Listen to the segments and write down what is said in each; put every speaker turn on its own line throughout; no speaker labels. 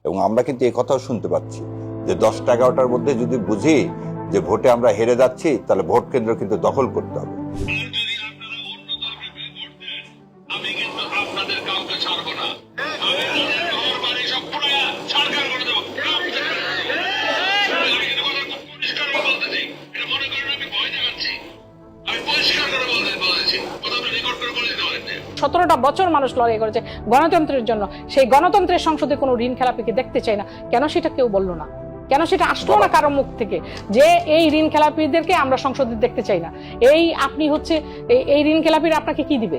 এবং আমরা কিন্তু এই কথাও শুনতে পাচ্ছি যে 10টা-11টার মধ্যে যদি বুঝি যে ভোটে আমরা হেরে যাচ্ছি, তাহলে ভোট কেন্দ্র কিন্তু দখল করতে হবে।
সতেরোটা বছর মানুষ লড়াই করেছে গণতন্ত্রের জন্য। সেই গণতন্ত্রের সংসদে কোনো ঋণ খেলাপিকে দেখতে চাই না। কেন সেটা কেউ বললো না? কেন সেটা আসলো না কারো মুখ থেকে যে এই ঋণ খেলাপিদেরকে আমরা সংসদে দেখতে চাই না? এই আপনি হচ্ছে এই ঋণ খেলাপিরা আপনাকে কি দিবে?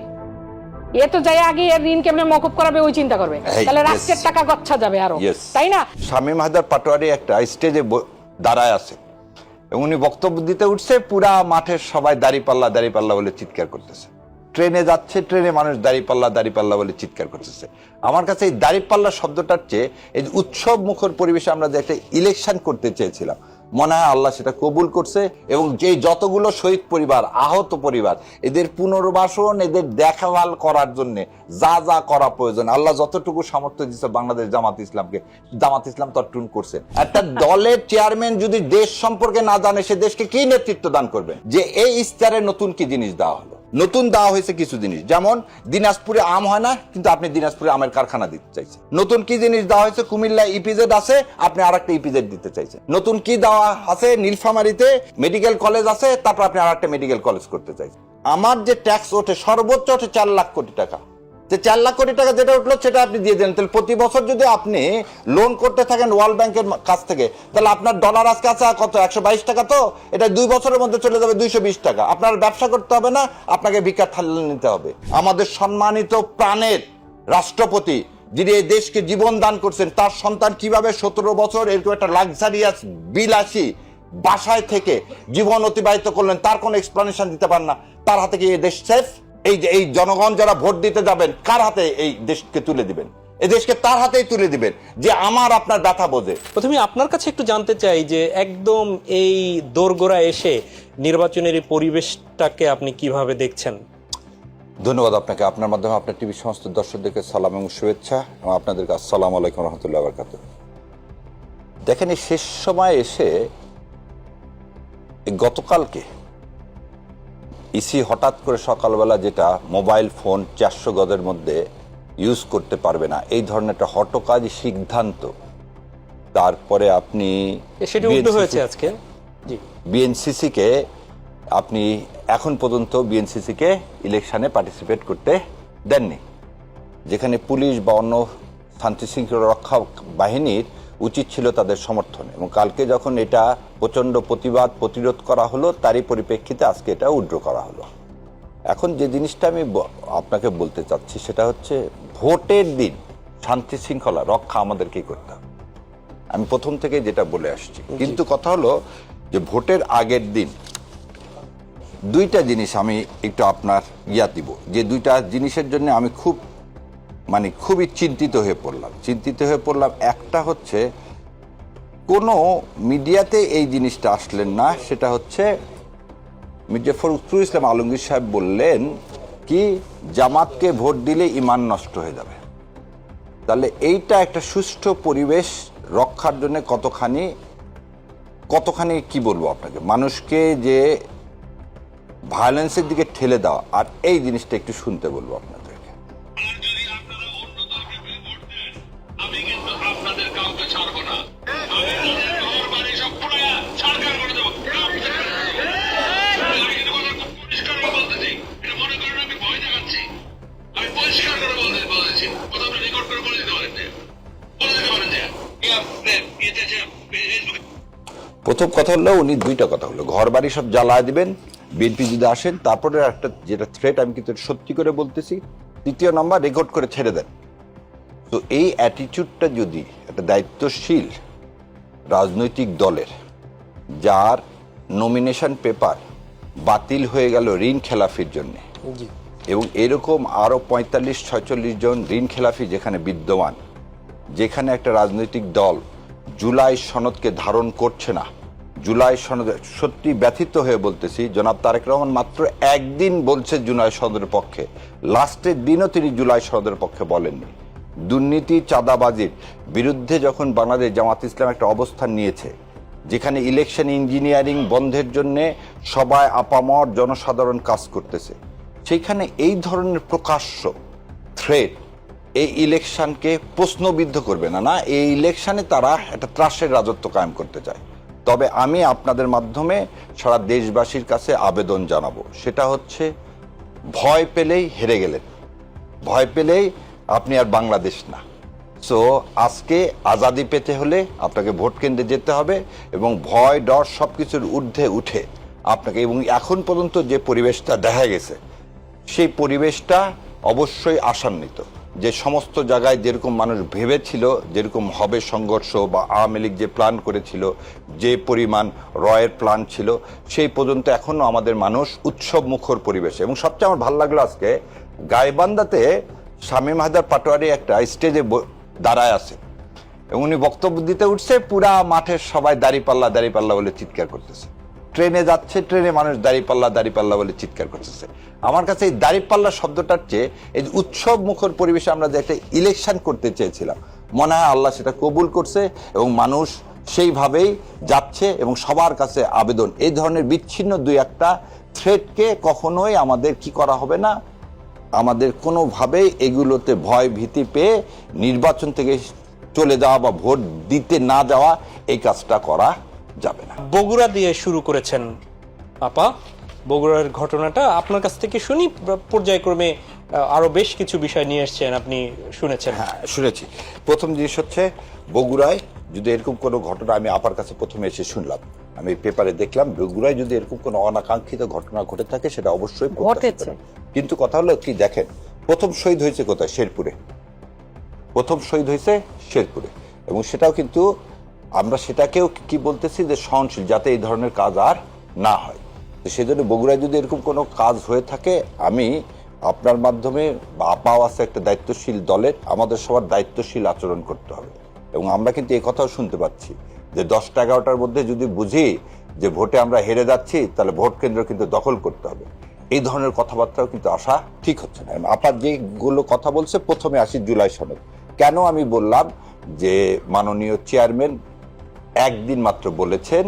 এ তো যাই আগে এর ঋণ কেমনে মকুব করাবে ওই চিন্তা করবে, তাহলে রাষ্ট্রের টাকা গচ্ছা যাবে আরো, তাই না?
শামীম হায়দার পাটোয়ারি একটা স্টেজে দাঁড়ায় আছে এবং উনি বক্তব্য দিতে উঠছে, পুরা মাঠের সবাই দাঁড়িপাল্লা দাঁড়িপাল্লা বলে চিৎকার করতেছে। ট্রেনে যাচ্ছে, ট্রেনে মানুষ দাঁড়িপাল্লা দাঁড়িপাল্লা বলে চিৎকার করতেছে। আমার কাছে এই দাঁড়িপাল্লা শব্দটার চেয়ে এই উৎসব মুখর পরিবেশে আমরা যে একটা ইলেকশন করতে চেয়েছিলাম, মনে হয় আল্লাহ সেটা কবুল করছে। এবং যে যতগুলো শহীদ পরিবার, আহত পরিবার, এদের পুনর্বাসন, এদের দেখাভাল করার জন্য যা যা করা প্রয়োজন আল্লাহ যতটুকু সামর্থ্য দিচ্ছে বাংলাদেশ জামাত ইসলামকে, জামাত ইসলাম ততটুকু করছে। একটা দলের চেয়ারম্যান যদি দেশ সম্পর্কে না জানে, সে দেশকে কি নেতৃত্ব দান করবে? যে এই ইস্তারে নতুন কি জিনিস দেওয়া হলো? নতুন দেওয়া হয়েছে কিছু জিনিস, যেমন দিনাজপুরে আম হয় না, কিন্তু আপনি দিনাজপুরে আমের কারখানা দিতে চাইছেন। নতুন কি জিনিস দেওয়া হয়েছে? কুমিল্লা ইপিজেড আছে, আপনি আর একটা ইপিজেড দিতে চাইছেন। নতুন কি দেওয়া আছে? নীলফামারীতে মেডিকেল কলেজ আছে, তারপর আপনি আর একটা মেডিকেল কলেজ করতে চাইছেন। আমার যে ট্যাক্স ওঠে সর্বোচ্চ ওঠে 4 লাখ কোটি টাকা, যে 4 লাখ কোটি টাকা যেটা উঠলো সেটা আপনি দিয়ে দেন। তাহলে প্রতি বছর যদি আপনি লোন করতে থাকেন ওয়ার্ল্ড ব্যাংকের কাছ থেকে, তাহলে আপনার ডলার আজকে আছে কত? 122 টাকা। তো এটা 2 বছরের মধ্যে চলে যাবে 220 টাকা। আপনার ব্যবসা করতে হবে না, আপনাকে ভিক্ষার থালা নিতে হবে। আমাদের সম্মানিত প্রাণের রাষ্ট্রপতি যিনি এই দেশকে জীবন দান করছেন, তার সন্তান কিভাবে 17 বছর এরকম একটা লাক্সারিয়াস বিলাসী বাসায় থেকে জীবন অতিবাহিত করলেন, তার কোনো এক্সপ্লানেশন দিতে পারেন না। তার হাতে কি এই দেশ সেফ? এই জনগণ যারা ভোট দিতে যাবেন, কার হাতে এই দেশকে তুলে দিবেন? এই দেশকে তার হাতেই তুলে দিবেন যে আমার আপনার ব্যথা বোঝে।
প্রথমে আপনার কাছে একটু জানতে চাই যে একদম এই দোরগোড়া এসে নির্বাচনের এই পরিবেশটাকে আপনি কিভাবে দেখছেন?
ধন্যবাদ আপনাকে। আপনার মাধ্যমে আপনার টিভি সমস্ত দর্শকদেরকে সালাম এবং শুভেচ্ছা, এবং আপনাদেরকে আসসালামু আলাইকুম রহমতুল্লাহ বারাকাতুহু। দেখেন, এই শেষ সময় এসে গতকালকে ইসি হঠাৎ করে সকালবেলা যেটা মোবাইল ফোন 400 গজের মধ্যে ইউজ করতে পারবে না, এই ধরনের একটা হঠকারী সিদ্ধান্ত, তারপরে আপনি
সেটা উল্টো হয়েছে আজকে। জি,
বিএনসিসিকে আপনি এখন পর্যন্ত বিএনসিসিকে ইলেকশনে পার্টিসিপেট করতে দেননি, যেখানে পুলিশ বা অন্য শান্তি শৃঙ্খলা রক্ষা বাহিনীর উচিত ছিল তাদের সমর্থন। এবং কালকে যখন এটা প্রচণ্ড প্রতিরোধ করা হলো, তারই পরিপ্রেক্ষিতে আজকে এটা উইথড্র করা হলো। এখন যে জিনিসটা আমি আপনাকে বলতে চাচ্ছি সেটা হচ্ছে, ভোটের দিন শান্তি শৃঙ্খলা রক্ষা আমাদেরকেই করতে হবে। আমি প্রথম থেকে যেটা বলে আসছি, কিন্তু কথা হলো যে ভোটের আগের দিন দুইটা জিনিস আমি একটু আপনার দিব, যে দুইটা জিনিসের জন্য আমি খুবই চিন্তিত হয়ে পড়লাম। একটা হচ্ছে, কোনো মিডিয়াতে এই জিনিসটা আসলেন না, সেটা হচ্ছে মির্জা ফখরুল ইসলাম আলমগীর সাহেব বললেন কি, জামাতকে ভোট দিলে ঈমান নষ্ট হয়ে যাবে। তাহলে এইটা একটা সুষ্ঠু পরিবেশ রক্ষার জন্য কতখানি কি বলবো আপনাকে, মানুষকে যে ভায়োলেন্সের দিকে ঠেলে দেওয়া, আর এই জিনিসটা একটু শুনতে বলবো আপনাদেরকে। প্রথম কথা হলো, উনি দুইটা কথা হলো, ঘর বাড়ি সব জ্বালায় দিবেন বিএনপি যদি আসেন। তারপরে একটা যেটা থ্রেট, আমি কিন্তু সত্যি করে বলতেছি, 3য় নাম্বার, রেকর্ড করে ছেড়ে দেন। তো এই অ্যাটিটিউডটা যদি একটা দায়িত্বশীল রাজনৈতিক দলের, যার নমিনেশন পেপার বাতিল হয়ে গেল ঋণ খেলাফির জন্য, এবং এরকম আরো 45-46 জন ঋণ খেলাফি যেখানে বিদ্যমান, যেখানে একটা রাজনৈতিক দল জুলাই সনদকে ধারণ করছে না, জুলাই সনদ, সত্যি ব্যথিত হয়ে বলতেছি, জনাব তারেক রহমান মাত্র একদিন বলছে জুলাই সনদের পক্ষে, লাস্টের দিনও তিনি জুলাই সনদের পক্ষে বলেননি। দুর্নীতি চাঁদাবাজির বিরুদ্ধে যখন বাংলাদেশ জামাত ইসলাম একটা অবস্থান নিয়েছে, যেখানে ইলেকশন ইঞ্জিনিয়ারিং বন্ধের জন্য সবাই আপামর জনসাধারণ কাজ করতেছে, সেইখানে এই ধরনের প্রকাশ্য থ্রেট এই ইলেকশনকে প্রশ্নবিদ্ধ করবে না। না, এই ইলেকশনে তারা একটা ত্রাসের রাজত্ব কায়েম করতে চায়। তবে আমি আপনাদের মাধ্যমে সারা দেশবাসীর কাছে আবেদন জানাবো, সেটা হচ্ছে ভয় পেলেই হেরে গেলেন, ভয় পেলেই আপনি আর বাংলাদেশ না। সো আজকে আজাদি পেতে হলে আপনাকে ভোট কেন্দ্রে যেতে হবে এবং ভয় ডর সব কিছুর ঊর্ধ্বে উঠে আপনাকে, এবং এখন পর্যন্ত যে পরিবেশটা দেখা গেছে সেই পরিবেশটা অবশ্যই আশান্বিত। যে সমস্ত জায়গায় যেরকম মানুষ ভেবেছিল যেরকম হবে সংঘর্ষ, বা আওয়ামী লীগ যে প্ল্যান করেছিল, যে পরিমাণ রয়ের প্ল্যান ছিল, সেই পর্যন্ত এখনো আমাদের মানুষ উৎসব মুখর পরিবেশে। এবং সবচেয়ে আমার ভালো লাগলো আজকে গাইবান্ধাতে শামীম হায়দার পাটোয়ারি একটা স্টেজে দাঁড়ায় আছে এবং উনি বক্তব্য দিতে উঠছে, পুরা মাঠের সবাই দাঁড়িপাল্লা দাঁড়িপাল্লা বলে চিৎকার করতেছে। ট্রেনে যাচ্ছে, ট্রেনে মানুষ দাঁড়িপাল্লা দাঁড়িপাল্লা বলে চিৎকার করতেছে। আমার কাছে এই দাঁড়িপাল্লা শব্দটার চেয়ে এই উৎসব মুখর পরিবেশে আমরা যে একটা ইলেকশন করতে চেয়েছিলাম, মনে হয় আল্লাহ সেটা কবুল করছে এবং মানুষ সেইভাবেই যাচ্ছে। এবং সবার কাছে আবেদন, এই ধরনের বিচ্ছিন্ন দুই একটা থ্রেটকে কখনোই আমাদের কি করা হবে না, আমাদের কোনোভাবেই এগুলোতে ভয় ভীতি পেয়ে নির্বাচন থেকে চলে যাওয়া বা ভোট দিতে না যাওয়া, এই কাজটা করা যাবে না।
বগুড়া দিয়ে শুরু করেছেন আপা, বগুড়ার ঘটনাটা আপনার কাছ থেকে শুনি, পর্যায়ক্রমে আরো বেশ কিছু বিষয় নিয়ে এসেছেন, আপনি শুনেছেন।
হ্যাঁ, শুনেছি। প্রথম জিনিস হচ্ছে বগুড়ায় যদি এরকম কোনো ঘটনা, আমি আপার কাছে প্রথমে এসে শুনলাম, আমি পেপারে দেখলাম বগুড়ায় যদি এরকম কোনো অনাকাঙ্ক্ষিত ঘটনা ঘটে থাকে সেটা অবশ্যই ঘটেছে। কিন্তু কথা হলো কি, দেখেন প্রথম শহীদ হয়েছে কোথায়? শেরপুরে। প্রথম শহীদ হয়েছে শেরপুরে, এবং সেটাও কিন্তু আমরা সেটাকেও কি বলতেছি যে সহনশীল, যাতে এই ধরনের কাজ আর না হয়। তো সেই জন্য বগুড়ায় যদি এরকম কোনো কাজ হয়ে থাকে, আমি আপনার মাধ্যমে, আপাও আছে একটা দায়িত্বশীল দলের, আমাদের সবার দায়িত্বশীল আচরণ করতে হবে। এবং আমরা কিন্তু এই কথাও শুনতে পাচ্ছি যে 10টা 11টার মধ্যে যদি বুঝি যে ভোটে আমরা হেরে যাচ্ছি, তাহলে ভোট কেন্দ্র কিন্তু দখল করতে হবে। এই ধরনের কথাবার্তাও কিন্তু আসা ঠিক হচ্ছে না। আপনার যেগুলো কথা বলছে, প্রথমে আসি জুলাই সনদ। কেন আমি বললাম যে মাননীয় চেয়ারম্যান একদিন মাত্র বলেছেন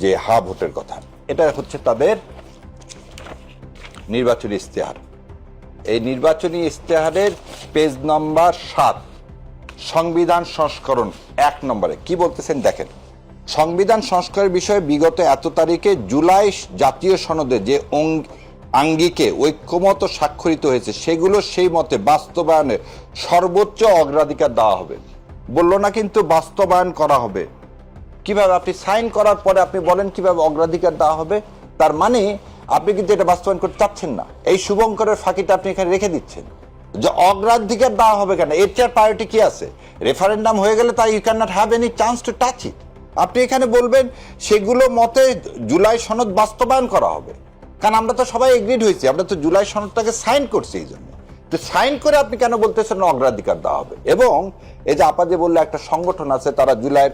যে হা ভোটের কথা, এটা হচ্ছে তাদের নির্বাচনী ইশতেহার। এই নির্বাচনী ইশতেহারের পেজ নম্বর 7, সংবিধান সংস্করণ 1 নম্বরে কি বলতেছেন দেখেন। সংবিধান সংস্কারের বিষয়ে বিগত এত তারিখে জুলাই জাতীয় সনদে যে আঙ্গিকে ঐক্যমত স্বাক্ষরিত হয়েছে, সেগুলো সেই মতে বাস্তবায়নে সর্বোচ্চ অগ্রাধিকার দেওয়া হবে। বললো না কিন্তু বাস্তবায়ন করা হবে। কিভাবে? আপনি সাইন করার পরে আপনি বলেন কিভাবে অগ্রাধিকার দেওয়া হবে, তার মানে আপনি কিন্তু এটা বাস্তবায়ন করতে চাচ্ছেন না। এই শুভঙ্করের ফাঁকিটা আপনি এখানে রেখে দিচ্ছেন যে অগ্রাধিকার দেওয়া হবে কেন? এর চেয়ে প্রায়োরিটি কি আছে? রেফারেন্ডাম হয়ে গেলে তাই you can not have any chance to touch it. আপনি এখানে বলবেন সেগুলো মতে জুলাই সনদ বাস্তবায়ন করা হবে, কারণ আমরা তো সবাই এগ্রিড হয়েছি, আমরা তো জুলাই সনদটাকে সাইন করছি। এই জন্য তো সাইন করে আপনি কেন বলতেছেন অগ্রাধিকার দেওয়া হবে? এবং এই যে আপা যে বললে একটা সংগঠন আছে, তারা জুলাইয়ের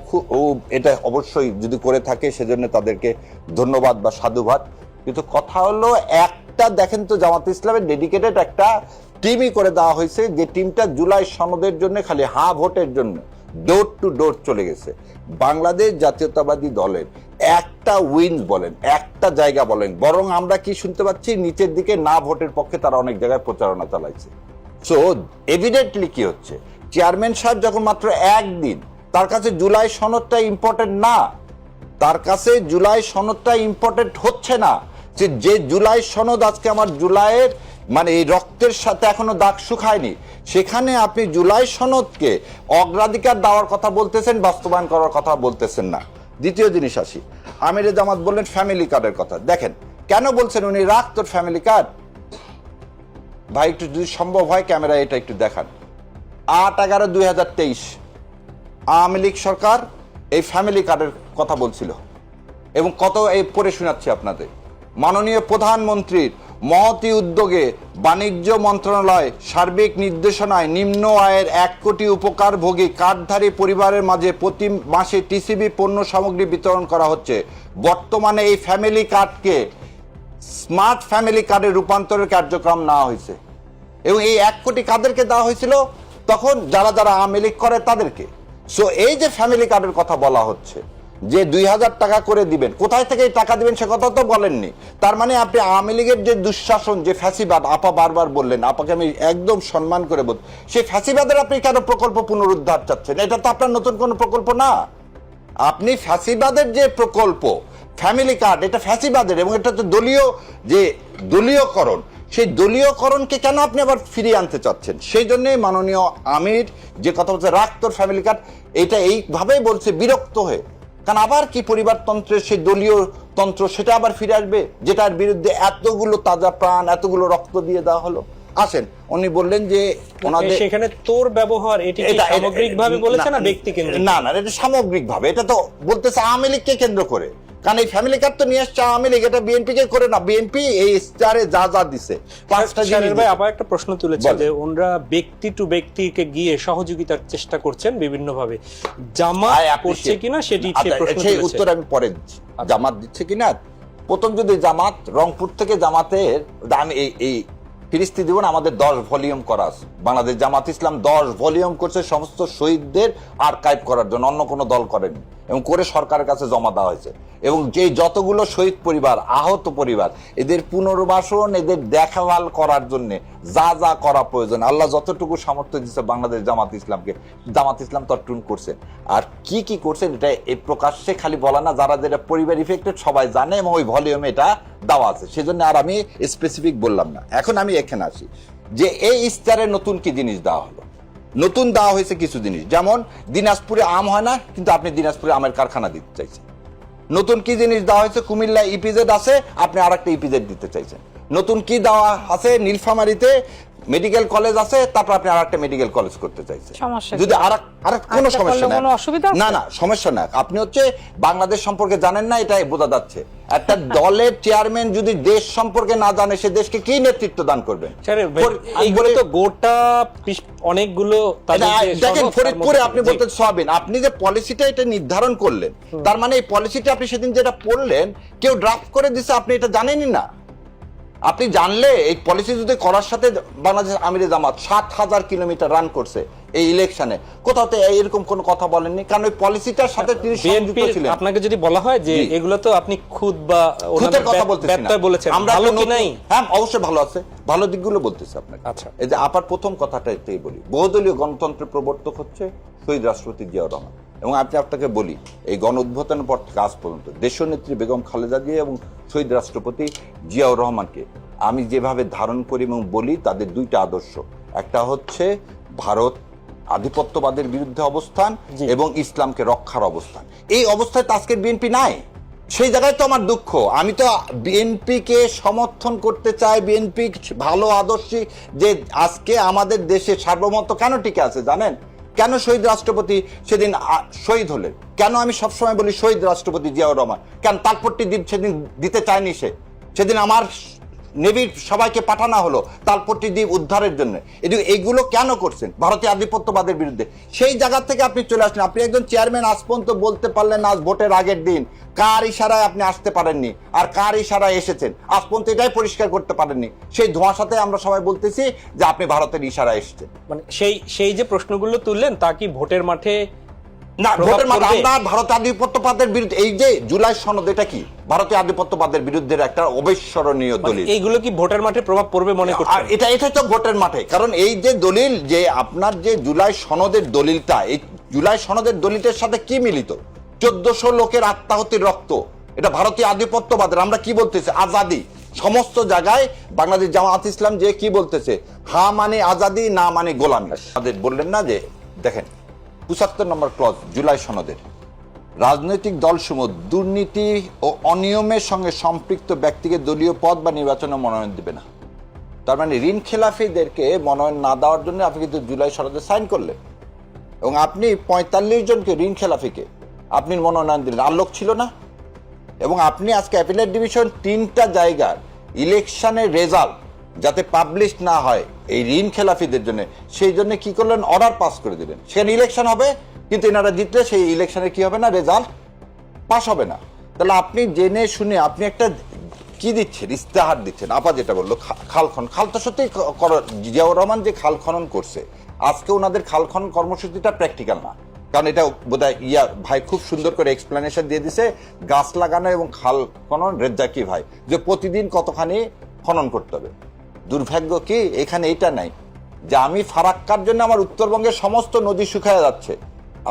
এটা অবশ্যই যদি করে থাকে সেজন্য তাদেরকে ধন্যবাদ বা সাধুবাদ। কিন্তু কথা হলো একটা দেখেন তো, জামাত ইসলামের ডেডিকেটেড একটা টিমই করে দেওয়া হয়েছে, যে টিমটা জুলাই সনদের জন্য খালি হা ভোটের জন্য ডোর টু ডোর চলে গেছে। বাংলাদেশ জাতীয়তাবাদী দলের একটা উইন বলেন, একটা জায়গা বলেন, বরং আমরা কি শুনতে পাচ্ছি নিচের দিকে না ভোটের পক্ষে তারা অনেক জায়গায় প্রচারণা চালাইছে। সো এভিডেন্টলি কি হচ্ছে, চেয়ারম্যান সাহেব যখন মাত্র একদিন, তার কাছে জুলাই সনদটা ইম্পর্টেন্ট না, তার কাছে জুলাই সনদটা ইম্পর্টেন্ট হচ্ছে না। যে জুলাই সনদ আজকে আমার জুলাইয়ের মানে এই রক্তের সাথে এখনো দাগ শুকায়নি, সেখানে আপনি জুলাই সনদকে অগ্রাধিকার দেওয়ার কথা বলতেছেন, বাস্তবায়ন করার কথা বলতেছেন না। দ্বিতীয় জিনিস আসি, আমিরে জামাত বললেন ফ্যামিলি কার্ডের কথা। দেখেন কেন বলছেন উনি, রাখ তোর ফ্যামিলি কার্ড। ভাই একটু যদি সম্ভব হয় ক্যামেরা এটা একটু দেখান। 8/11/2023 আওয়ামী লীগ সরকার এই ফ্যামিলি কার্ডের কথা বলছিল, এবং কত এই পড়ে শোনাচ্ছি আপনাদের। মাননীয় প্রধানমন্ত্রীর মহতী উদ্যোগে বাণিজ্য মন্ত্রণালয় সার্বিক নির্দেশনায় নিম্ন আয়ের 1 কোটি উপকারভোগী কার্ডধারী পরিবারের মাঝে প্রতি মাসে টিসিবি পণ্য সামগ্রী বিতরণ করা হচ্ছে। বর্তমানে এই ফ্যামিলি কার্ডকে স্মার্ট ফ্যামিলি কার্ডে রূপান্তরের কার্যক্রম নেওয়া হয়েছে, এবং এই 1 কোটি কাদেরকে দেওয়া হয়েছিল? তখন যারা যারা আওয়ামী লীগ করে তাদেরকে। সো এই যে ফ্যামিলি কার্ডের কথা বলা হচ্ছে যে 2000 টাকা করে দিবেন, কোথায় থেকে এই টাকা দিবেন সে কথা তো বলেননি। তার মানে আপনি আওয়ামী লীগের যে দুঃশাসন, যে ফ্যাসিবাদ, আপা বারবার বললেন, আপাকে আমি একদম সম্মান করে বল, সেই ফ্যাসিবাদের আপনি কেন প্রকল্প পুনরুদ্ধার চাচ্ছেন? এটা তো আপনার নতুন কোনো প্রকল্প না। আপনি ফ্যাসিবাদের যে প্রকল্প ফ্যামিলি কার্ড, এটা ফ্যাসিবাদের, এবং এটা তো দলীয় যে দলীয়করণ, সেই দলীয়করণকে কেন আপনি আবার ফিরিয়ে আনতে চাচ্ছেন? সেই জন্যই মাননীয় আমির যে কথা বলছে রাখ তোর ফ্যামিলি কার্ড, এটা এইভাবেই বলছে বিরক্ত হয়ে। কারণ আবার কি পরিবারতন্ত্রের সেই দলীয় তন্ত্র সেটা আবার ফিরে আসবে, যেটার বিরুদ্ধে এতগুলো তাজা প্রাণ, এতগুলো রক্ত দিয়ে দেওয়া হলো। আসেন, উনি বললেন যে ওনাদের
সেখানে তোর ব্যবহার, এটি কি সামগ্রিকভাবে বলেছে না ব্যক্তি কেন্দ্রিক?
না না, এটা সামগ্রিকভাবে, এটা তো বলতেছে আওয়ামী লীগকে কেন্দ্র করে। কারণ এই ফ্যামিলি কার্ড তো নিয়ে আসছে আওয়ামী লীগ, এটা বিএনপি কে করে না। বিএনপি এই স্টারে যা যা দিছে 5টা জিনিস।
ভাই আবার একটা প্রশ্ন তুলেছে যে ওনারা ব্যক্তি টু ব্যক্তিকে গিয়ে সহযোগিতার চেষ্টা করছেন বিভিন্ন ভাবে, জামাত করছে কিনা সেটি
সেই উত্তর আমি পরে দিচ্ছি। জামাত দিচ্ছে কিনা, প্রথম যদি জামাত রংপুর থেকে জামাতের আমি এই ফিরিস্তি দিব না, আমাদের 10 ভলিউম করা আছে। বাংলাদেশ জামাত ইসলাম 10 ভলিউম করছে সমস্ত শহীদদের আর্কাইভ করার জন্য, অন্য কোনো দল করেনি, এবং করে সরকারের কাছে জমা দেওয়া হয়েছে। এবং যে যতগুলো শহীদ পরিবার, আহত পরিবার, এদের পুনর্বাসন, এদের দেখাভাল করার জন্য যা যা করা প্রয়োজন, আল্লাহ যতটুকু সামর্থ্য দিচ্ছে বাংলাদেশ জামাত ইসলামকে, জামাত ইসলাম তট্টুন করছে। আর কি কি করছেন এটা এই প্রকাশ্যে খালি বলা না, যারা যেটা পরিবার ইফেক্টেড সবাই জানে, এবং ওই ভলিউমে এটা দেওয়া আছে, সেজন্য আর আমি স্পেসিফিক বললাম না। এখন আমি এখানে আসি যে এই ইস্তারে নতুন কি জিনিস দেওয়া হলো। নতুন দেওয়া হয়েছে কিছু জিনিস, যেমন দিনাজপুরে আম হয় না, কিন্তু আপনি দিনাজপুরে আমের কারখানা দিতে চাইছেন। নতুন কি জিনিস দেওয়া হয়েছে, কুমিল্লা ইপিজেড আছে, আপনি আর একটা ইপিজেড দিতে চাইছেন। নতুন কি দেওয়া আছে, নীলফামারীতে মেডিকেল কলেজ আছে, তারপর আপনি আর একটা মেডিকেল কলেজ করতে চাইছেন। যদি আর কোনো সমস্যা না, না সমস্যা না। আপনি হচ্ছে বাংলাদেশ সম্পর্কে জানেন না, এটাই বোঝা যাচ্ছে। একটা দলের চেয়ারম্যান যদি দেশ সম্পর্কে না জানে, সে দেশকে কি নেতৃত্ব দান করবেন?
এইগুলো তো গোটা অনেকগুলো
দেখেন, ফরিদপুরে আপনি বলতে সবেন, আপনি যে পলিসিটা এটা নির্ধারণ করলেন, তার মানে এই পলিসিটা আপনি সেদিন যেটা পড়লেন, কেউ ড্রাফট করে দিছে, আপনি এটা জানেনই না। আপনি জানলে এই পলিসি যদি করার সাথে বাংলাদেশ আমিরে জামাত 7000 কিলোমিটার রান করছে এই ইলেকশনে, কোথাও তো এরকম কোনো কথা বলেননি, কারণ ওই পলিসিটার সাথে তিনি সংযুক্ত ছিলেন।
আপনাকে যদি বলা হয় যে এগুলো তো আপনি খুদ বা
খুদের কথা বলতেছেন,
আমরা ভালো কি নাই?
হ্যাঁ, অবশ্যই ভালো আছে, ভালো দিকগুলো বলতেছি আপনাকে।
আচ্ছা,
এই যে আপার প্রথম কথাটা এটাই বলি, বহুদলীয় গণতন্ত্রের প্রবর্তক হচ্ছে শহীদ রাষ্ট্রপতি জিয়াউর রহমান। এবং আপনি আপনাকে বলি, এই গণ উদ্বোধনের পর থেকে আজ পর্যন্ত দেশনেত্রী বেগম খালেদা জিয়া এবং শহীদ রাষ্ট্রপতি জিয়াউর রহমানকে আমি যেভাবে ধারণ করি এবং বলি, তাদের দুইটা আদর্শ, একটা হচ্ছে ভারত আধিপত্যবাদের বিরুদ্ধে অবস্থান এবং ইসলামকে রক্ষার অবস্থান। এই অবস্থায় তো আজকের বিএনপি নাই। সেই জায়গায় তো আমার দুঃখ। আমি তো বিএনপিকে সমর্থন করতে চাই, বিএনপি ভালো আদর্শী, যে আজকে আমাদের দেশে সার্বভৌমত্ব কেন টিকে আছে জানেন? কেন শহীদ রাষ্ট্রপতি সেদিন শহীদ হলেন? কেন আমি সবসময় বলি শহীদ রাষ্ট্রপতি জিয়াউর রহমান? কেন তালপট্টি দ্বীপ সেদিন দিতে চায়নি সে? সেদিন আমার নেভির সবাইকে পাঠানো হলো তালপট্টি দ্বীপ উদ্ধারের জন্য। এইগুলো কেন করছেন? ভারতীয় আধিপত্যবাদের বিরুদ্ধে। সেই জায়গা থেকে আপনি চলে আসলেন। আপনি একজন চেয়ারম্যান, আজ পর্যন্ত বলতে পারলেন আজ ভোটের আগের দিন কার ইশারায় আপনি আসতে পারেননি আর কার ইশারায় এসেছেন, আজ পর্যন্ত এটাই পরিষ্কার করতে পারেননি। সেই ধোঁয়ার সাথে আমরা সবাই বলতেছি যে আপনি ভারতের ইশারায় এসেছেন।
মানে সেই যে প্রশ্নগুলো তুললেন তা কি ভোটের মাঠে
না? ভোটের মাঠে আমরা ভারতীয় আধিপত্যবাদের বিরুদ্ধে, এই যে জুলাই সনদ, এটা কি ভারতীয় আধিপত্যবাদের বিরুদ্ধে একটা অবিস্মরণীয় দলিল।
এইগুলো কি ভোটের মাঠে প্রভাব পড়বে মনে করছেন?
এটা তো ভোটের মাঠে, কারণ এই যে দলিল, যে আপনার যে জুলাই সনদের দলিলটা, এই জুলাই সনদের দলিলের সাথে কি মিলিত? 1400 লোকের আত্মাহুতির রক্ত, এটা ভারতীয় আধিপত্যবাদের। আমরা কি বলতেছি? আজাদি। সমস্ত জায়গায় বাংলাদেশ জামাত ইসলাম যে কি বলতেছে, হা মানে আজাদি, না মানে গোলামি। আমাদের বললেন না যে দেখেন 75 নম্বর ক্লজ জুলাই সনদের, রাজনৈতিক দলসমূহ দুর্নীতি ও অনিয়মের সঙ্গে সম্পৃক্ত ব্যক্তিকে দলীয় পদ বা নির্বাচনে মনোনয়ন দিবে না। তার মানে ঋণ খেলাফিদেরকে মনোনয়ন না দেওয়ার জন্য আপনি কিন্তু জুলাই সনদে সাইন করলেন, এবং আপনি 45 জনকে ঋণ খেলাফিকে আপনি মনোনয়ন দিলেন। আর লোক ছিল না। এবং আপনি আজকে অ্যাপিলেট ডিভিশন 3টা জায়গার ইলেকশনের রেজাল্ট যাতে পাবলিশ না হয় এই ঋণ খেলাফিদের জন্য, সেই জন্য কি করলেন? অর্ডার পাস করে দিলেন। সেখানে ইলেকশন হবে, কিন্তু এনারা জিতলে সেই ইলেকশনে কি হবে না? রেজাল্ট পাস হবে না। তাহলে আপনি জেনে শুনে আপনি একটা কি দিচ্ছেন? ইস্তেহার দিচ্ছেন। আপা যেটা বললো খাল খনন, খাল তো সত্যি জিয়াউর রহমান যে খাল খনন করছে, আজকে ওনাদের খাল খনন কর্মসূচিটা প্র্যাকটিক্যাল না, কারণ এটা বোধহয় ভাই খুব সুন্দর করে এক্সপ্লেনেশন দিয়ে দিছে, গাছ লাগানো এবং খাল খনন রেজ্জাকি ভাই, যে প্রতিদিন কতখানি খনন করতে হবে। দুর্ভাগ্য কি এখানে এটা নাই যে আমি ফারাক্কার জন্য আমার উত্তরবঙ্গের সমস্ত নদী শুকিয়ে যাচ্ছে,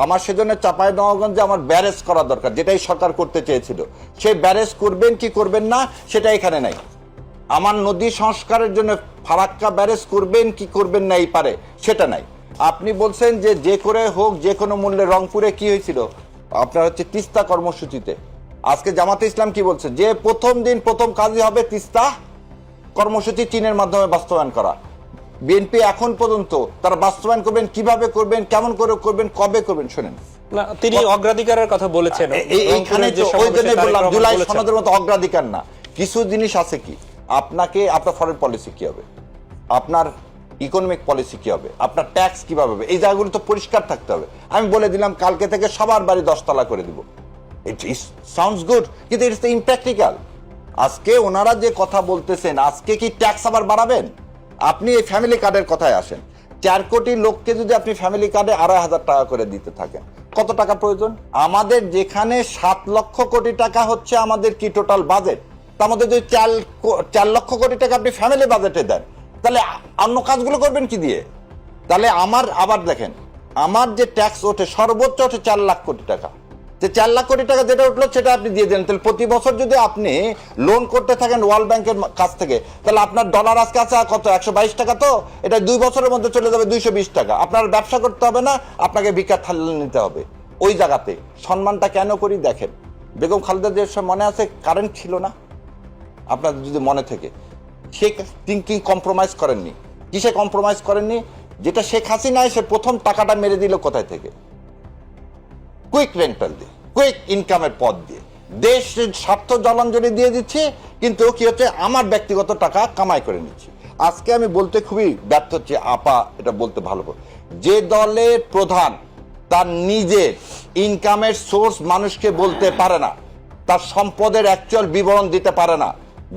আমার সেজন্য চাঁপাইনবাবগঞ্জে আমার ব্যারেজ করা দরকার, যেটাই সরকার করতে চেয়েছিল। সেই ব্যারেজ করবেন কি করবেন না সেটা এখানে নাই। আমার নদী সংস্কারের জন্য ফারাক্কা ব্যারেজ করবেন কি করবেন না এই পারে সেটা নাই। আপনি বলছেন যে যে করে হোক যে কোনো মূল্যে, রংপুরে কি হয়েছিল আপনার হচ্ছে তিস্তা কর্মসূচিতে, আজকে জামাতে ইসলাম কি বলছে যে প্রথম দিন প্রথম কাজই হবে তিস্তা কর্মসূচি চীনের মাধ্যমে বাস্তবায়ন করা। বিএনপি এখন পর্যন্ত তারা বাস্তবায়ন করবেন, কিভাবে করবেন, কেমন করে করবেন, কবে করবেন শোনেন
না, তিনি অগ্রাধিকারের কথা বলেছেন।
এইখানে তো ওই জন্য বললাম জুলাই সনদের মতো অগ্রাধিকার না, কিছু জিনিস আছে কি আপনাকে, আপনার ফরেন পলিসি কি হবে, আপনার ইকোনমিক পলিসি কি হবে, আপনার ট্যাক্স কিভাবে হবে, এই জায়গাগুলো তো পরিষ্কার থাকতে হবে। আমি বলে দিলাম কালকে থেকে সবার বাড়ি 10 তলা করে দিব, ইট সাউন্ডস গুড, কিন্তু ইটস ইমপ্র্যাকটিক্যাল। আজকে ওনারা যে কথা বলতেছেন, আজকে কি ট্যাক্স আবার বাড়াবেন? আপনি এই ফ্যামিলি কার্ডের কথায় আসেন, 4 কোটি লোককে যদি আপনি ফ্যামিলি কার্ডে 2,500 টাকা করে দিতে থাকেন, কত টাকা প্রয়োজন? আমাদের যেখানে 7 লক্ষ কোটি টাকা হচ্ছে আমাদের কি টোটাল বাজেট, তার মধ্যে যদি 4 লক্ষ কোটি টাকা আপনি ফ্যামিলি বাজেটে দেন, তাহলে অন্য কাজগুলো করবেন কি দিয়ে? তাহলে আমার আবার দেখেন, আমার যে ট্যাক্স ওঠে সর্বোচ্চ ওঠে 4 লাখ কোটি টাকা, যে 4 লাখ কোটি টাকা যেটা উঠলো সেটা আপনি দিয়ে দেন। তাহলে প্রতি বছর যদি আপনি লোন করতে থাকেন ওয়ার্ল্ড ব্যাংকের কাছ থেকে, তাহলে আপনার ডলার আজকে আছে কত, 122 টাকা, তো এটা 2 বছরের মধ্যে চলে যাবে 220 টাকা। আপনার ব্যবসা করতে হবে না, আপনাকে ভিক্ষা থাল নিতে হবে। ওই জায়গাতে সম্মানটা কেন করি দেখেন, বেগম খালেদা জিয়ার সময় মনে আছে কারেন্ট ছিল না, আপনার যদি মনে থেকে, সে থিঙ্কিং কম্প্রোমাইজ করেননি। কিসে কম্প্রোমাইজ করেননি? যেটা শেখ হাসিনা সে প্রথম টাকাটা মেরে দিল কোথায় থেকে, কুইক রেন্টাল দিয়ে, কুইক ইনকামের পথ দিয়ে, দেশের স্বার্থ জলাঞ্জলি দিয়ে দিচ্ছে, কিন্তু কি হচ্ছে আমার ব্যক্তিগত টাকা কামাই করে নিচ্ছি। আজকে আমি বলতে খুবই ব্যর্থ হচ্ছি, আপা এটা বলতে ভালো করে, যে দলের প্রধান তার নিজের ইনকামের সোর্স মানুষকে বলতে পারে না, তার সম্পদের অ্যাকচুয়াল বিবরণ দিতে পারে না,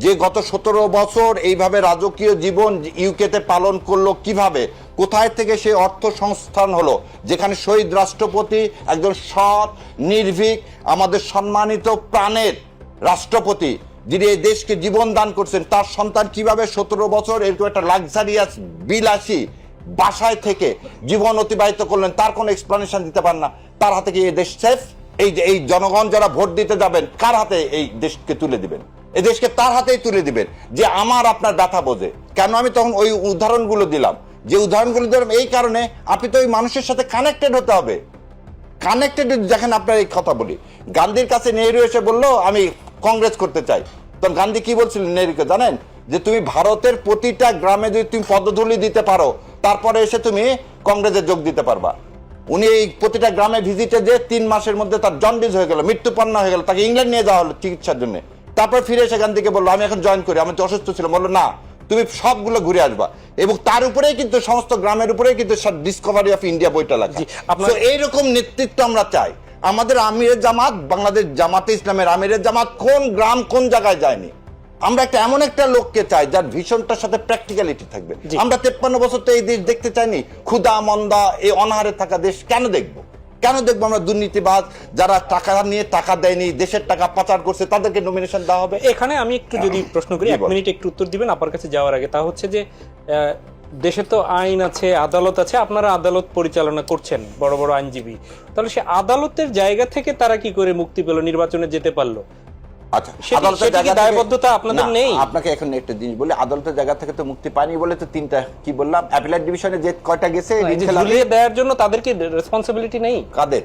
যে গত 17 বছর এইভাবে রাজকীয় জীবন ইউকেতে পালন করলো, কিভাবে কোথায় থেকে সে অর্থ সংস্থান হলো, যেখানে শহীদ রাষ্ট্রপতি একজন সৎ নির্ভীক আমাদের সম্মানিত প্রাণের রাষ্ট্রপতি যিনি এই দেশকে জীবন দান করছেন, তার সন্তান কিভাবে 17 বছর এরকম একটা লাক্সারিয়াস বিলাসী বাসায় থেকে জীবন অতিবাহিত করলেন, তার কোনো এক্সপ্লেনেশন দিতে পারেন না। তার হাতে কি এই দেশ সেফ? এই জনগণ যারা ভোট দিতে যাবেন কার হাতে এই দেশকে তুলে দিবেন? এই দেশকে তার হাতেই তুলে দিবেন যে আমার আপনার ব্যথা বোঝে। কেন আমি তখন ওই উদাহরণগুলো দিলাম, যে উদাহরণগুলো দিলাম এই কারণে, আপনি তো ওই মানুষের সাথে কানেক্টেড হতে হবে। কানেক্টেড দেখেন, আপনার এই কথা বলি, গান্ধীর কাছে নেহরু এসে বললো আমি কংগ্রেস করতে চাই, তখন গান্ধী কি বলছিলেন নেহরুকে জানেন? যে তুমি ভারতের প্রতিটা গ্রামে যদি তুমি পদধূলি দিতে পারো, তারপরে এসে তুমি কংগ্রেসে যোগ দিতে পারবা। উনি এই প্রতিটা গ্রামে ভিজিটে যে 3 মাসের মধ্যে তার জন্ডিস হয়ে গেল, মৃত্যুপন্ন হয়ে গেল, তাকে ইংল্যান্ড নিয়ে যাওয়া হলো চিকিৎসার জন্য। তারপর ফিরে এসে গান্ধীকে বললো আমি এখন জয়েন করি, আমি তো অসুস্থ ছিলাম। বললো না, তুমি সবগুলো ঘুরে আসবা। এবং তার উপরেই কিন্তু সমস্ত গ্রামের উপরেই কিন্তু ডিসকভারি অফ ইন্ডিয়া বইটা লেখা। তো এইরকম নেতৃত্ব আমরা চাই। আমাদের আমিরের জামাত, বাংলাদেশ জামাতে ইসলামের আমিরের জামাত কোন গ্রাম কোন জায়গায় যায়নি। আমরা একটা এমন একটা লোককে চাই যার ভিশনটার সাথে প্র্যাকটিক্যালিটি থাকবে। আমরা 53 বছর তো এই দেশ দেখতে চাইনি, ক্ষুধা মন্দা এই অনাহারে থাকা দেশ কেন দেখবো? কেন দেখবো আমরা দুর্নীতিবাজ যারা টাকা নিয়ে টাকা দেয়নি, দেশের টাকা পাচার করছে, তাদেরকে নমিনেশন দেওয়া হবে?
এখানে আমি একটু যদি প্রশ্ন করি, 1 মিনিট একটু উত্তর দিবেন আপনার কাছে যাওয়ার আগে। তা হচ্ছে যে দেশে তো আইন আছে, আদালত আছে, আপনারা আদালত পরিচালনা করছেন, বড় বড় আইনজীবী, তাহলে সে আদালতের জায়গা থেকে তারা কি করে মুক্তি পেল, নির্বাচনে যেতে পারলো?
আচ্ছা,
আদালতের জায়গা দায়বদ্ধতা আপনাদের নেই?
আপনাকে এখন একটা জিনিস বলি, আদালতের জায়গা থেকে তো মুক্তি পায়নি বলে তো 3টা কি বললাম, অ্যাপিলেট ডিভিশনে যে কয়টা গেছে
ঝুলিয়ে দেওয়ার জন্য তাদেরকে রেসপন্সিবিলিটি নেই?
কাদের?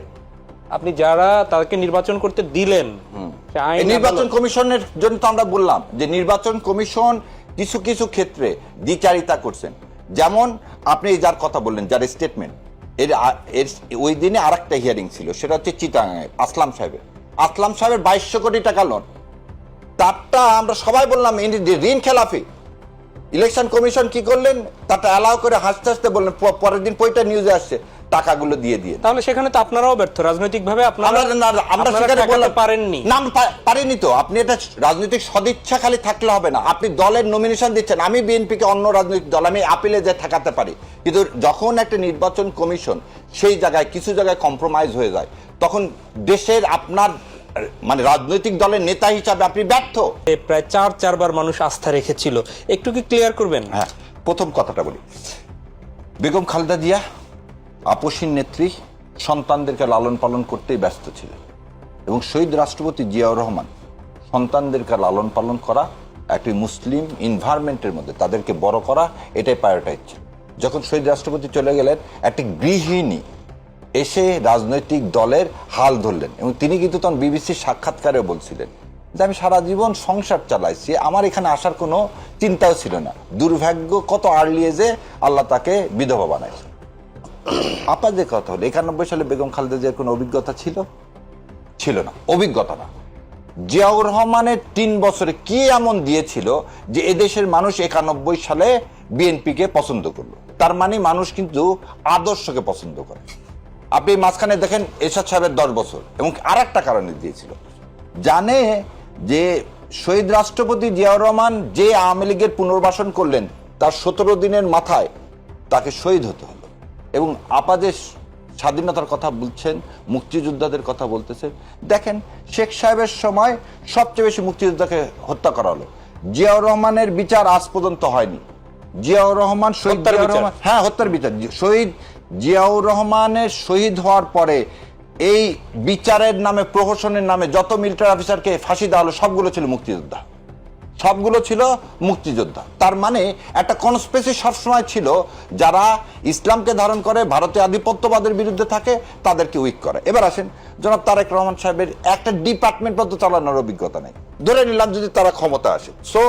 আপনি যারা তাদেরকে নির্বাচন করতে দিলেন,
নির্বাচন কমিশনের জন্য তো আমরা বললাম যে নির্বাচন কমিশন কিছু কিছু ক্ষেত্রে দ্বিচারিতা করছেন। যেমন আপনি যার কথা বললেন, যার স্টেটমেন্ট, এর ওই দিনে আরেকটা হিয়ারিং ছিল, সেটা হচ্ছে চিটাগাঙে আসলাম সাহেবের 2200 কোটি টাকা লোন। তারটা আমরা সবাই বললাম ঋণ খেলাফি। ইলেকশন কমিশন কি করলেন, তারটা অ্যালাউ করে হাসতে হাসতে বললেন, পরের দিন পয়টা নিউজে আসছে টাকাগুলো দিয়ে দিয়ে।
তাহলে সেখানে তো আপনারাও ব্যর্থ রাজনৈতিকভাবে,
আমরা সেখানে বললাম
পারেননি
না, পারিনি তো। আপনি এটা রাজনৈতিক সদিচ্ছা খালি থাকলে হবে না, আপনি দলের নমিনেশন দিচ্ছেন। আমি বিএনপিকে অন্য রাজনৈতিক দল আমি আপিলে যে ঠেকাতে পারি, কিন্তু যখন একটা নির্বাচন কমিশন সেই জায়গায় কিছু জায়গায় কম্প্রোমাইজ হয়ে যায়, তখন দেশের আপনার মানে রাজনৈতিক দলের নেতা হিসাবে আপনি ব্যর্থ।
প্রায় 4বার মানুষ আস্থা রেখেছিল, একটু কি ক্লিয়ার করবেন?
হ্যাঁ, প্রথম কথাটা বলি, বেগম খালেদা জিয়া আপসীন নেত্রী, সন্তানদেরকে লালন পালন করতেই ব্যস্ত ছিলেন, এবং শহীদ রাষ্ট্রপতি জিয়াউর রহমান সন্তানদেরকে লালন পালন করা, একটি মুসলিম এনভায়রনমেন্টের মধ্যে তাদেরকে বড় করা, এটাই প্রায়োরিটাইজ ছিল। যখন শহীদ রাষ্ট্রপতি চলে গেলেন, একটি গৃহিণী এসে রাজনৈতিক দলের হাল ধরলেন, এবং তিনি কিন্তু তখন বিবিসির সাক্ষাৎকারে বলছিলেন যে আমি সারা জীবন সংসার চালাইছি, আমার এখানে আসার কোনো চিন্তাও ছিল না। দুর্ভাগ্য কত আর্লি এজে আল্লাহ তাকে বিধবা বানাইছে। আপা যে কথা হলো, 91 সালে বেগম খালেদা জিয়ার কোনো অভিজ্ঞতা ছিল না, অভিজ্ঞতা না। জিয়াউর রহমানের 3 বছরে কি এমন দিয়েছিল যে এদেশের মানুষ 91 সালে বিএনপিকে পছন্দ করলো? তার মানে মানুষ কিন্তু আদর্শকে পছন্দ করে। আপনি মাঝখানে দেখেন এরশাদ সাহেবের 10 বছর, এবং আর একটা কারণে দিয়েছিল, জানে যে শহীদ রাষ্ট্রপতি জিয়াউর রহমান যে আওয়ামী লীগের পুনর্বাসন করলেন, তার 17 দিনের মাথায় তাকে শহীদ হতে হলো। এবং আপা যে স্বাধীনতার কথা বলছেন, মুক্তিযোদ্ধাদের কথা বলতেছেন, দেখেন শেখ সাহেবের সময় সবচেয়ে বেশি মুক্তিযোদ্ধাকে হত্যা করা হলো। জিয়াউর রহমানের বিচার আজ পর্যন্ত হয়নি। জিয়াউর রহমান শহীদ জিয়াউর রহমান, হ্যাঁ, হত্যার বিচার। শহীদ জিয়াউর রহমানের শহীদ হওয়ার পরে এই বিচারের নামে, প্রহসনের নামে যত মিলিটারি অফিসারকে ফাঁসি দেওয়া হলো, সবগুলো ছিল মুক্তিযোদ্ধা, সবগুলো ছিল মুক্তিযোদ্ধা। তার মানে একটা কনস্পিরেসি সবসময় ছিল, যারা ইসলামকে ধারণ করে, ভারতীয় আধিপত্যবাদের বিরুদ্ধে থাকে, তাদেরকে উইক করে। এবার আসেন, জনাব তারেক রহমান সাহেবের একটা ডিপার্টমেন্ট পর্যন্ত চালানোর অভিজ্ঞতা নেই। ধরে নিলাম যদি তারা ক্ষমতা আসে, সো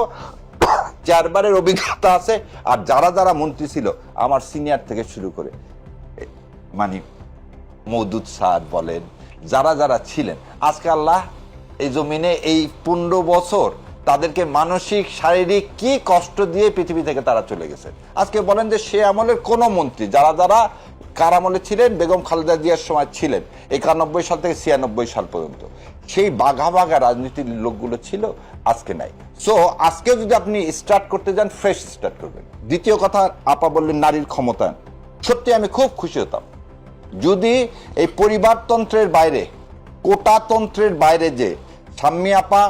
4বারের অভিজ্ঞতা আছে। আর যারা যারা মন্ত্রী ছিল, আমার সিনিয়র থেকে শুরু করে মানে মওদুদ স্যার বলেন, যারা যারা ছিলেন, আজকে আল্লাহ এই জমিনে এই 15 বছর তাদেরকে মানসিক শারীরিক কি কষ্ট দিয়ে পৃথিবী থেকে তারা চলে গেছে। আজকে বলেন যে সে আমলের কোন মন্ত্রী যারা যারা কার আমলে ছিলেন, বেগম খালেদা জিয়ার সময় ছিলেন 91 সাল থেকে 96 সাল পর্যন্ত, সেই বাঘা বাঘা রাজনীতির লোকগুলো ছিল, আজকে নাই। সো আজকে যদি আপনি স্টার্ট করতে যান, ফ্রেশ স্টার্ট করবেন। দ্বিতীয় কথা, আপা বললেন নারীর ক্ষমতায়ন। সত্যি আমি খুব খুশি হতাম যদি এই পরিবারতন্ত্রের বাইরে, কোটাতন্ত্রের বাইরে যে শাম্মী আপা,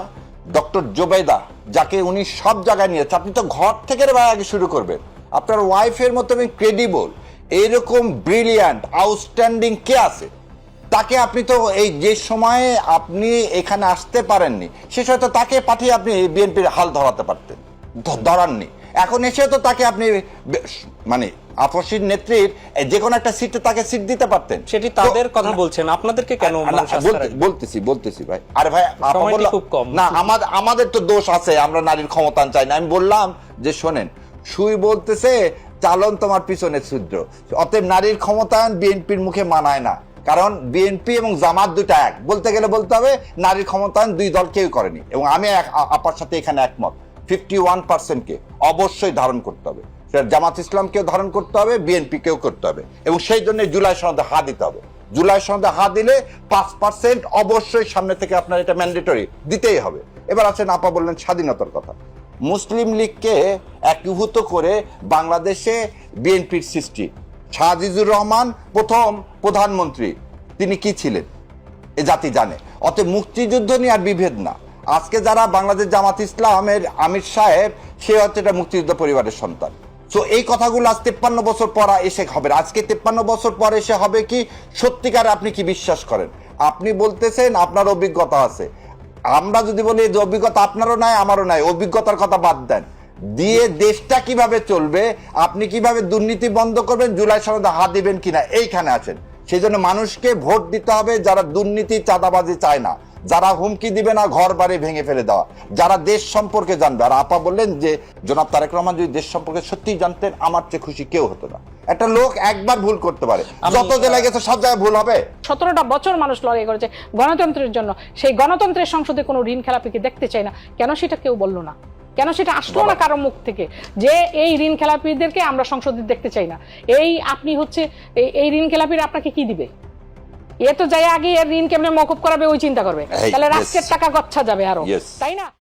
ডক্টর জোবেদা, যাকে উনি সব জায়গায় নিয়েছে, আপনি তো ঘর থেকে আগে শুরু করবেন। আপনার ওয়াইফের মতো ক্রেডিবল, এইরকম ব্রিলিয়ান্ট, আউটস্ট্যান্ডিং কে আছে? তাকে আপনি তো এই যে সময়ে আপনি এখানে আসতে পারেননি, সে হয়তো তাকে পাঠিয়ে আপনি বিএনপির হাল ধরাতে পারতেন, ধরাননি। এখন এসে তো তাকে আপনি মানে আপসীর নেত্রীর যে কোনো একটা সিটে তাকে সিট দিতে পারতেন।
সেটি তাদের কথা বলছেন, আপনাদেরকে কেন?
বলতেছি ভাই, আরে ভাই
খুব কম
না, আমাদের তো দোষ আছে, আমরা নারীর ক্ষমতায়ন চাই না। আমি বললাম যে শোনেন, সুই বলতেছে চালন তোমার পিছনে ছিদ্র, অতএব নারীর ক্ষমতায়ন বিএনপির মুখে মানায় না, কারণ বিএনপি এবং জামাত দুটা এক। বলতে গেলে বলতে হবে নারীর ক্ষমতায়ন দুই দল কেউ করেনি, এবং আমি আপার সাথে এখানে একমত। 51%কে অবশ্যই ধারণ করতে হবে, জামাত ইসলামকেও ধারণ করতে হবে, বিএনপি কেও করতে হবে, এবং সেই জন্য জুলাই সনদে হা দিতে হবে। জুলাই সনদে হা দিলে 5% অবশ্যই সামনে থেকে আপনার এটা ম্যান্ডেটরি দিতেই হবে। এবার আছেন, আপা বললেন স্বাধীনতার কথা। মুসলিম লীগকে একীভূত করে বাংলাদেশে বিএনপির সৃষ্টি। শাহ আজিজুর রহমান প্রথম প্রধানমন্ত্রী, তিনি কি ছিলেন এ জাতি জানে। অতএব মুক্তিযুদ্ধ নিয়ে আর বিভেদ না। আজকে যারা বাংলাদেশ জামাত ইসলামের আমির সাহেব, সে হচ্ছে এটা মুক্তিযুদ্ধ পরিবারের সন্তান। সো এই কথাগুলো আজ 53 বছর পর এসে হবে। আজকে 53 বছর পর এসে হবে কি সত্যিকারে আপনি কি বিশ্বাস করেন? আপনি বলতেছেন আপনার অভিজ্ঞতা আছে, আমরা যদি বলি যে অভিজ্ঞতা আপনারও নাই আমারও নাই, অভিজ্ঞতার কথা বাদ দেন, দিয়ে দেশটা কিভাবে চলবে, আপনি কিভাবে দুর্নীতি বন্ধ করবেন, জুলাই সনদে হাত দিবেন কিনা, এইখানে আছেন। সেই জন্য মানুষকে ভোট দিতে হবে যারা দুর্নীতি চাঁদাবাজি চায় না, যারা হুমকি দিবে না ঘর বাড়ি ভেঙে ফেলে দেওয়া, যারা দেশ সম্পর্কে জানবে। আর আপা বললেন যে জনাব তারেক রহমান যদি দেশ সম্পর্কে সত্যিই জানতেন, আমার চেয়ে খুশি কেউ হতো না। একটা লোক একবার ভুল করতে পারে, যত জেলায় গেছে সব জায়গায় ভুল হবে।
17টা বছর মানুষ লড়াই করেছে গণতন্ত্রের জন্য, সেই গণতন্ত্রের সংসদে কোনো ঋণ খেলাপিকে দেখতে চাই না, কেন সেটা কেউ বললো না? কেন সেটা আসলো না কারো মুখ থেকে যে এই ঋণ খেলাপিদেরকে আমরা সংসদে দেখতে চাই না? এই আপনি হচ্ছে এই ঋণ খেলাপিরা আপনাকে কি দিবে? এ তো যাই আগে এর ঋণ কেমনে মকুব করাবে ওই চিন্তা করবে, তাহলে রাষ্ট্রের টাকা গচ্ছা যাবে আরো, তাই না?